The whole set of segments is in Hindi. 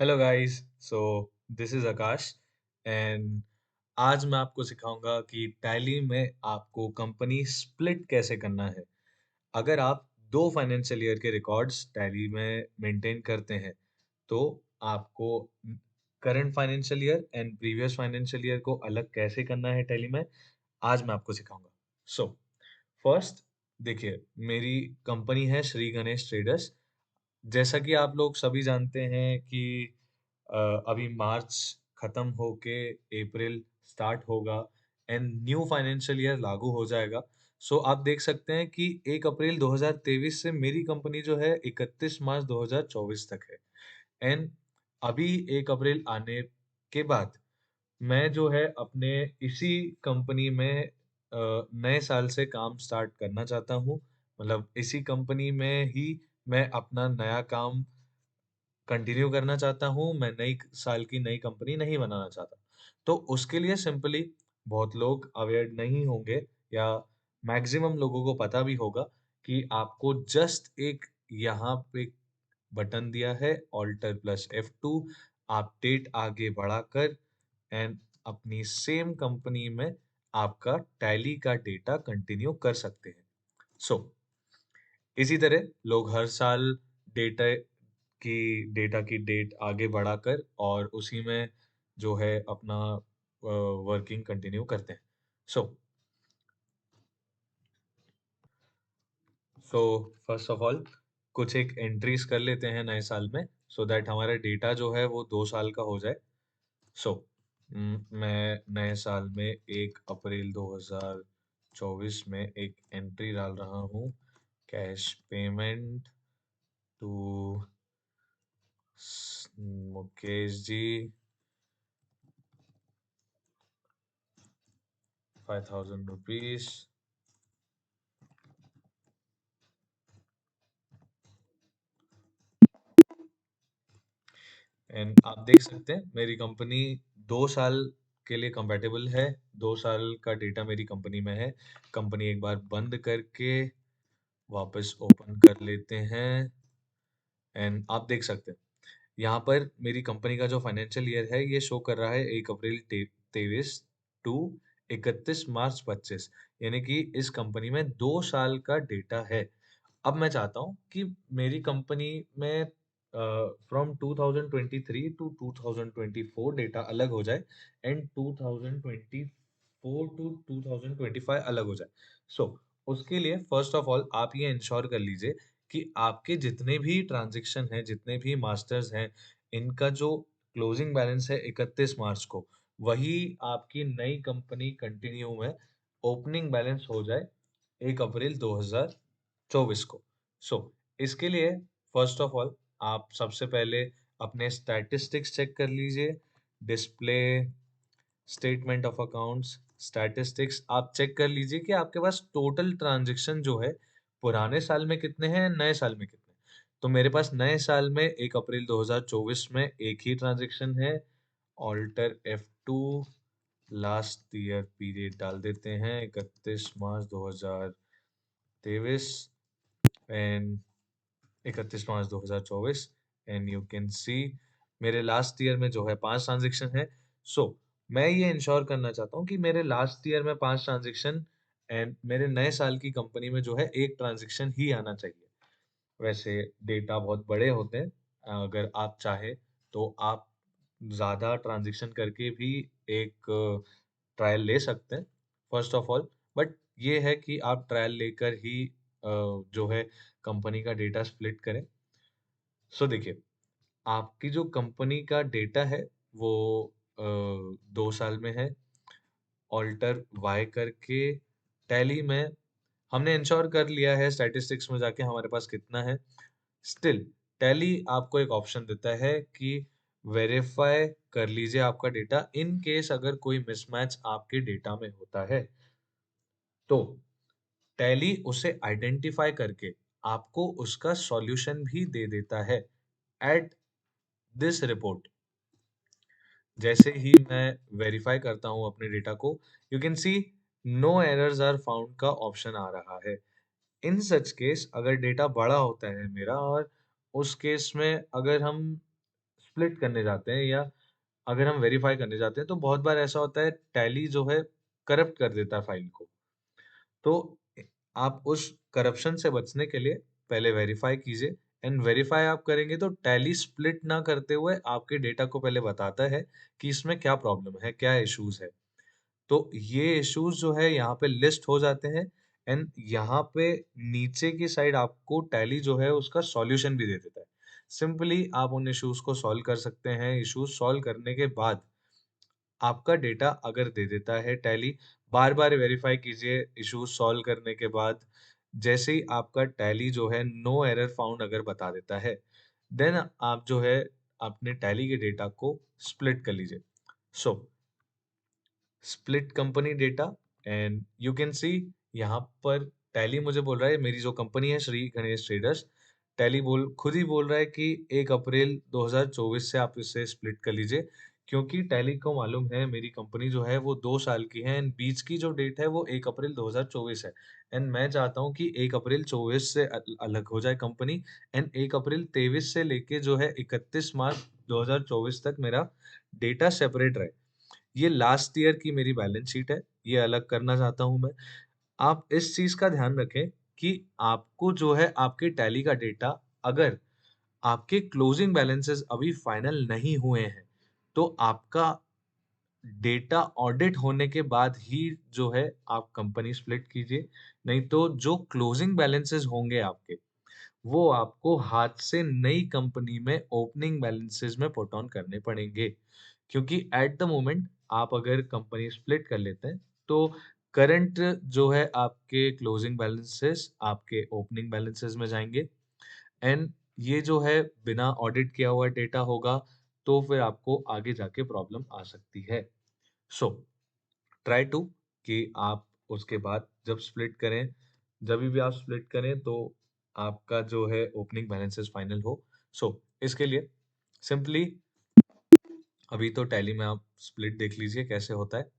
Hello guys. So this is Akash and आज मैं आपको सिखाऊंगा कि टैली में आपको कंपनी स्प्लिट कैसे करना है। अगर आप दो फाइनेंशियल ईयर के रिकॉर्ड्स टैली में मेंटेन करते हैं तो आपको current financial year and previous financial year को अलग कैसे करना है टैली में, आज मैं आपको सिखाऊंगा। सो फर्स्ट देखिए, मेरी कंपनी है श्री गणेश ट्रेडर्स। जैसा कि आप लोग सभी जानते हैं कि अ, अभी मार्च खत्म होके अप्रैल स्टार्ट होगा एंड न्यू फाइनेंशियल ईयर लागू हो जाएगा। सो आप देख सकते हैं कि 1 अप्रैल 2023 से मेरी कंपनी जो है 31 मार्च 2024 तक है। एंड अभी 1 अप्रैल आने के बाद मैं जो है अपने इसी कंपनी में नए साल से काम स्टार्ट करना चाहता हूँ। मतलब इसी कंपनी में ही मैं अपना नया काम कंटिन्यू करना चाहता हूँ। मैं नई साल की नई कंपनी नहीं बनाना चाहता। तो उसके लिए सिंपली बहुत लोग अवेयर नहीं होंगे या मैक्सिमम लोगों को पता भी होगा कि आपको जस्ट एक यहाँ पे बटन दिया है ऑल्टर प्लस F2। आप डेट आगे बढ़ाकर एंड अपनी सेम कंपनी में आपका टैली का डेटा कंटिन्यू कर सकते हैं। सो इसी तरह लोग हर साल डेटा डेटा की डेट आगे बढ़ाकर और उसी में जो है अपना वर्किंग कंटिन्यू करते हैं। सो सो फर्स्ट ऑफ ऑल कुछ एक एंट्रीज कर लेते हैं नए साल में, सो दैट हमारा डेटा जो है वो 2 साल का हो जाए। सो मैं नए साल में 1 अप्रैल 2024 में एक एंट्री डाल रहा हूँ। Cash payment to Mukesh ji, 5000 rupees. And आप देख सकते हैं मेरी कंपनी 2 साल के लिए कंपेटेबल है। 2 साल का डेटा मेरी कंपनी में है। कंपनी एक बार बंद करके वापस ओपन कर लेते हैं एंड आप देख सकते हैं यहाँ पर मेरी कंपनी का जो फाइनेंशियल ईयर है ये शो कर रहा है 1 अप्रैल 23 टू 31 मार्च 25। यानी कि इस कंपनी में 2 साल का डेटा है। अब मैं चाहता हूँ कि मेरी कंपनी में फ्रॉम 2023 टू 2024 डेटा अलग हो जाए एंड 2024 टू 2025 अलग हो जाए। सो उसके लिए फर्स्ट ऑफ ऑल आप ये इंश्योर कर लीजिए कि आपके जितने भी ट्रांजेक्शन हैं, जितने भी मास्टर्स हैं, इनका जो क्लोजिंग बैलेंस है 31 मार्च को, वही आपकी नई कंपनी कंटिन्यू में ओपनिंग बैलेंस हो जाए 1 अप्रैल 2024 को। सो इसके लिए फर्स्ट ऑफ ऑल आप सबसे पहले अपने स्टैटिस्टिक्स चेक कर लीजिए। Display statement of accounts statistics आप चेक कर लीजिए कि आपके पास टोटल ट्रांजैक्शन जो है पुराने साल में कितने हैं, नए साल में कितने हैं। तो मेरे पास नए साल में 1 अप्रैल 2024 में एक ही ट्रांजैक्शन है। Alter F2 last year period डाल देते हैं 31 March 2023 and 31 March 2024 and you can see मेरे लास्ट ईयर में जो है 5 ट्रांजेक्शन है। सो मैं ये इंश्योर करना चाहता हूँ कि मेरे लास्ट ईयर में 5 ट्रांजेक्शन एंड मेरे नए साल की कंपनी में जो है एक ट्रांजेक्शन ही आना चाहिए। वैसे डेटा बहुत बड़े होते हैं, अगर आप चाहे तो आप ज़्यादा ट्रांजेक्शन करके भी एक ट्रायल ले सकते हैं फर्स्ट ऑफ ऑल। बट ये है कि आप ट्रायल लेकर ही जो है कंपनी का डेटा स्प्लिट करें। सो देखिए, आपकी जो कंपनी का डेटा है वो 2 साल में है। ऑल्टर वाई करके टैली में हमने इंश्योर कर लिया है स्टैटिस्टिक्स में जाके हमारे पास कितना है। स्टिल टैली आपको एक ऑप्शन देता है कि वेरीफाई कर लीजिए आपका डेटा इन केस अगर कोई मिसमैच आपके डेटा में होता है तो टैली उसे आइडेंटिफाई करके आपको उसका सॉल्यूशन भी दे देता है एट दिस रिपोर्ट। जैसे ही मैं वेरीफाई करता हूँ अपने डेटा को, you can see no errors are found का ऑप्शन आ रहा है। इन सच केस अगर डेटा बड़ा होता है मेरा और उस केस में अगर हम स्प्लिट करने जाते हैं या अगर हम वेरीफाई करने जाते हैं तो बहुत बार ऐसा होता है टैली जो है करप्ट कर देता है फाइल को। तो आप उस करप्शन से बचने के लिए पहले वेरीफाई कीजिए, एंड वेरीफाई आप करेंगे तो टैली स्प्लिट ना करते हुए आपके डेटा को पहले बताता है कि इसमें क्या प्रॉब्लम है, क्या इश्यूज है। तो ये इश्यूज जो है यहाँ पे लिस्ट हो जाते हैं, एंड यहाँ पे नीचे की साइड आपको टैली जो है उसका सॉल्यूशन भी दे देता है। सिंपली आप उन इश्यूज को सॉल्व कर सकते हैं। इश्यूज सॉल्व करने के बाद आपका डेटा अगर दे देता है टैली, बार बार वेरीफाई कीजिए इश्यूज सॉल्व करने के बाद। जैसे ही आपका टैली जो है नो एरर फाउंड अगर बता देता है, देन आप जो है अपने टैली के डेटा को स्प्लिट कर लीजिए। So split company data, and you can see यहाँ पर टैली मुझे बोल रहा है, मेरी जो कंपनी है श्री गणेश ट्रेडर्स, टैली बोल खुद ही बोल रहा है कि 1 अप्रैल 2024 से आप इसे स्प्लिट कर लीजिए, क्योंकि टैली को मालूम है मेरी कंपनी जो है वो 2 साल की है, एंड बीच की जो डेट है वो 1 अप्रैल 2024 है। एंड मैं चाहता हूँ कि 1 अप्रैल 24 से अलग हो जाए कंपनी, एंड 1 अप्रैल 23 से लेके जो है 31 मार्च 2024 तक मेरा डेटा सेपरेट रहे। ये लास्ट ईयर की मेरी बैलेंस शीट है, ये अलग करना चाहता हूँ मैं। आप इस चीज का ध्यान रखें कि आपको जो है आपके टैली का डेटा, अगर आपके क्लोजिंग बैलेंसेस अभी फाइनल नहीं हुए हैं, तो आपका डेटा ऑडिट होने के बाद ही जो है आप कंपनी स्प्लिट कीजिए। नहीं तो जो क्लोजिंग बैलेंसेस होंगे आपके, वो आपको हाथ से नई कंपनी में ओपनिंग बैलेंसेस में पुट ऑन करने पड़ेंगे, क्योंकि एट द मोमेंट आप अगर कंपनी स्प्लिट कर लेते हैं तो करंट जो है आपके क्लोजिंग बैलेंसेस आपके ओपनिंग बैलेंसेस में जाएंगे, एंड ये जो है बिना ऑडिट किया हुआ डेटा होगा, तो फिर आपको आगे जाके प्रॉब्लम आ सकती है। सो ट्राई टू कि आप उसके बाद जब स्प्लिट करें, जब भी आप स्प्लिट करें तो आपका जो है ओपनिंग बैलेंसेस फाइनल हो। सो इसके लिए सिंपली अभी तो टैली में आप स्प्लिट देख लीजिए कैसे होता है।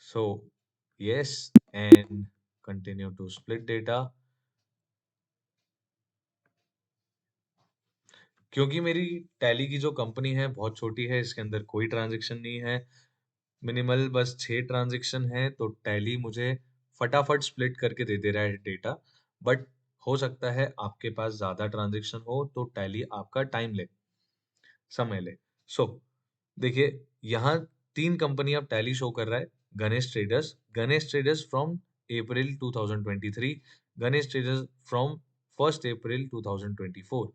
So yes, and continue to split data. क्योंकि मेरी टैली की जो कंपनी है बहुत छोटी है, इसके अंदर कोई ट्रांजेक्शन नहीं है, मिनिमल बस 6 ट्रांजेक्शन है, तो टैली मुझे फटाफट स्प्लिट करके दे दे रहा है डेटा। बट हो सकता है आपके पास ज्यादा ट्रांजेक्शन हो तो टैली आपका टाइम ले, समय ले। सो देखिए यहाँ 3 कंपनी अब टैली शो कर रहा है। Ganesh traders from April 2023, Ganesh traders from 1 अप्रैल 2024।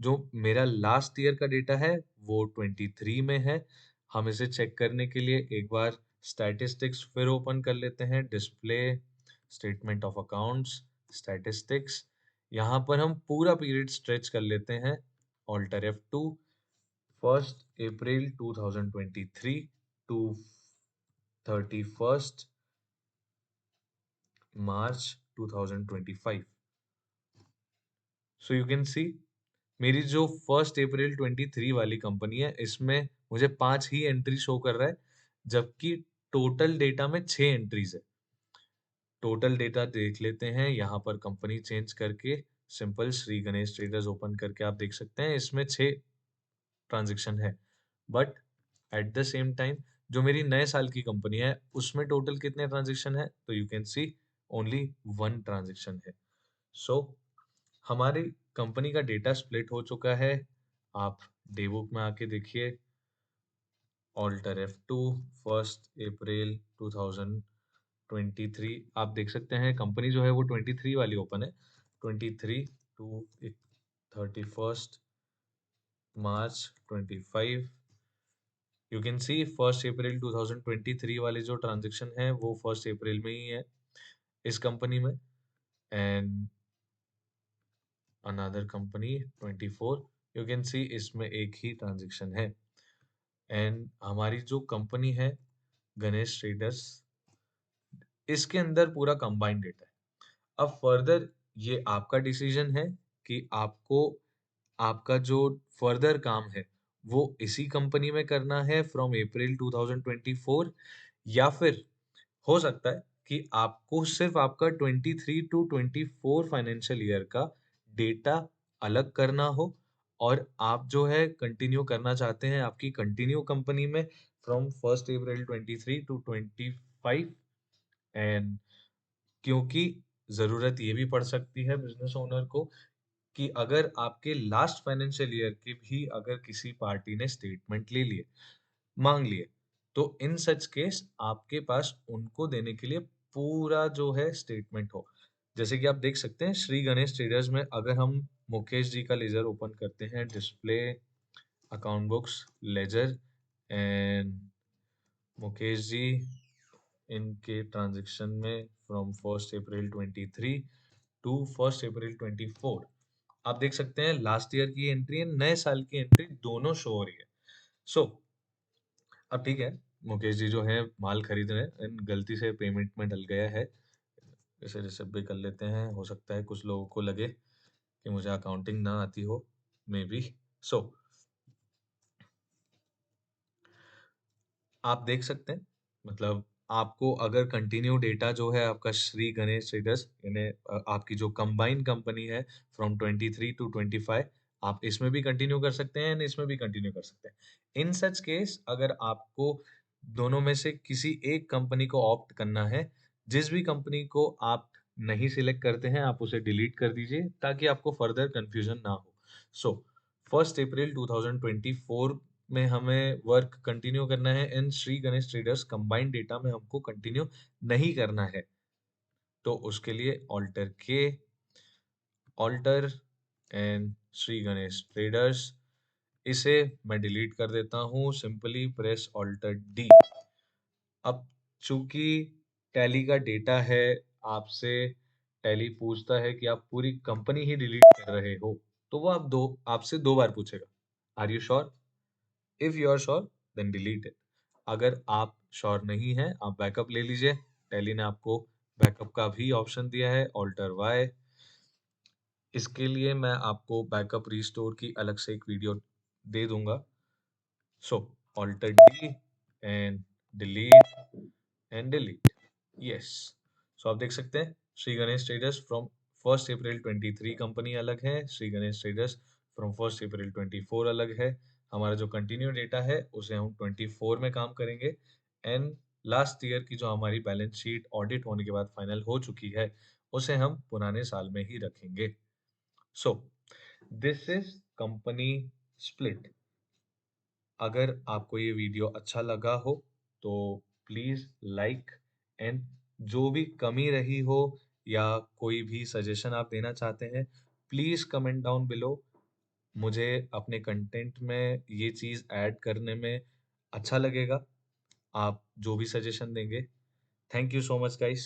जो मेरा लास्ट ईयर का डेटा है वो 23 में है। हम इसे चेक करने के लिए एक बार स्टैटिस्टिक्स फिर ओपन कर लेते हैं, display statement of accounts statistics. यहाँ पर हम पूरा पीरियड स्ट्रेच कर लेते हैं, alter F2, 1 April 2023 to 31 March 2025। So you can see मेरी जो 1 अप्रैल 23 वाली कंपनी है इसमें मुझे 5 ही एंट्री शो कर रहा है, जबकि टोटल डेटा में 6 एंट्रीज है। टोटल डेटा देख लेते हैं यहाँ पर, कंपनी चेंज करके simple Shri Ganesh traders open करके आप देख सकते हैं इसमें 6 ट्रांजेक्शन है। But at the same time जो मेरी नए साल की कंपनी है उसमें टोटल कितने ट्रांजेक्शन है, तो you can C only 1 transaction है। सो हमारी कंपनी का डेटा स्प्लिट हो चुका है। आप डेबुक में आके देखिए, ऑल्टर F2, 1 अप्रैल 2023 आप देख सकते हैं कंपनी जो है वो 23 वाली ओपन है, 23 to 31 March 25। You can see 1 April 2023 वाले जो ट्रांजेक्शन है वो 1 अप्रैल में ही है इस कंपनी में, and another company 24, you can सी इसमें एक ही ट्रांजेक्शन है। एंड हमारी जो कंपनी है गणेश ट्रेडर्स, इसके अंदर पूरा कंबाइंड डेटा है। अब फर्दर ये आपका डिसीजन है कि आपको आपका जो फर्दर काम है वो इसी कंपनी में करना है फ्रॉम अप्रैल 2024, या फिर हो सकता है कि आपको सिर्फ आपका 23 टू 24 फाइनेंशियल ईयर का डेटा अलग करना हो, और आप जो है कंटिन्यू करना चाहते हैं आपकी कंटिन्यू कंपनी में फ्रॉम 1 अप्रैल 23 टू 25, एंड क्योंकि ज़रूरत ये भी पड़ सकती है बिज़नेस ओनर को कि अगर आपके लास्ट फाइनेंशियल ईयर के भी अगर किसी पार्टी ने स्टेटमेंट ले लिए, माँग लिए, तो इन सच केस आपके पास उनको देने के लिए पूरा जो है स्टेटमेंट हो। जैसे कि आप देख सकते हैं श्री गणेश ट्रेडर्स में अगर हम मुकेश जी का लेजर ओपन करते हैं, display, account books, ledger, and Mukesh ji इनके ट्रांजैक्शन में फ्रॉम 1 अप्रैल 23 टू 1 अप्रैल 24, आप देख सकते हैं लास्ट ईयर की एंट्री है, नए साल की एंट्री दोनों शो हो रही है। सो अब ठीक है, मुकेश जी जो है माल खरीद रहे हैं एंड गलती से पेमेंट में डल गया है, इसे रिसिप्ट भी कर लेते हैं। हो सकता है कुछ लोगों को लगे कि मुझे अकाउंटिंग ना आती हो, मे बी। सो आप देख सकते हैं, मतलब आपको अगर कंटिन्यू डेटा जो है आपका श्री गणेश ट्रेडर्स यानी आपकी जो कंबाइंड कंपनी है फ्रॉम 23 टू 25, आप इसमें भी कंटिन्यू कर सकते हैं एंड इसमें भी कंटिन्यू कर सकते हैं। इन सच केस अगर आपको दोनों में से किसी एक कंपनी को ऑप्ट करना है, जिस भी कंपनी को आप नहीं सिलेक्ट करते हैं आप उसे डिलीट कर दीजिए ताकि आपको फर्दर कंफ्यूजन ना हो। सो 1 अप्रैल 2024 में हमें वर्क कंटिन्यू करना है, इन Shri Ganesh traders combined data में हमको कंटिन्यू नहीं करना है। तो उसके लिए alter and Shri Ganesh traders, इसे मैं डिलीट कर देता हूँ। Simply press alter D. अब चूंकि टैली का डेटा है, आपसे टैली पूछता है कि आप पूरी कंपनी ही डिलीट कर रहे हो, तो वो आपसे दो बार पूछेगा, are you sure? If you are sure then delete it. अगर आप श्योर नहीं है आप बैकअप ले लीजिए। टैली ने आपको बैकअप का भी ऑप्शन दिया है, ऑल्टर वाई। इसके लिए मैं आपको बैकअप रिस्टोर की अलग से एक वीडियो दे दूंगा। So alter D and delete and delete. Yes. So आप देख सकते हैं Shri Ganesh traders from 1 April 23 company अलग है, Shri Ganesh traders from 1 April 24 अलग है। हमारा जो कंटिन्यू डेटा है उसे हम 24 में काम करेंगे, एंड लास्ट ईयर की जो हमारी बैलेंस शीट ऑडिट होने के बाद फाइनल हो चुकी है उसे हम पुराने साल में ही रखेंगे। So this is company split. अगर आपको ये वीडियो अच्छा लगा हो तो प्लीज लाइक, एंड जो भी कमी रही हो या कोई भी सजेशन आप देना चाहते हैं प्लीज कमेंट डाउन बिलो। मुझे अपने कंटेंट में ये चीज़ ऐड करने में अच्छा लगेगा, आप जो भी सजेशन देंगे। Thank you so much guys.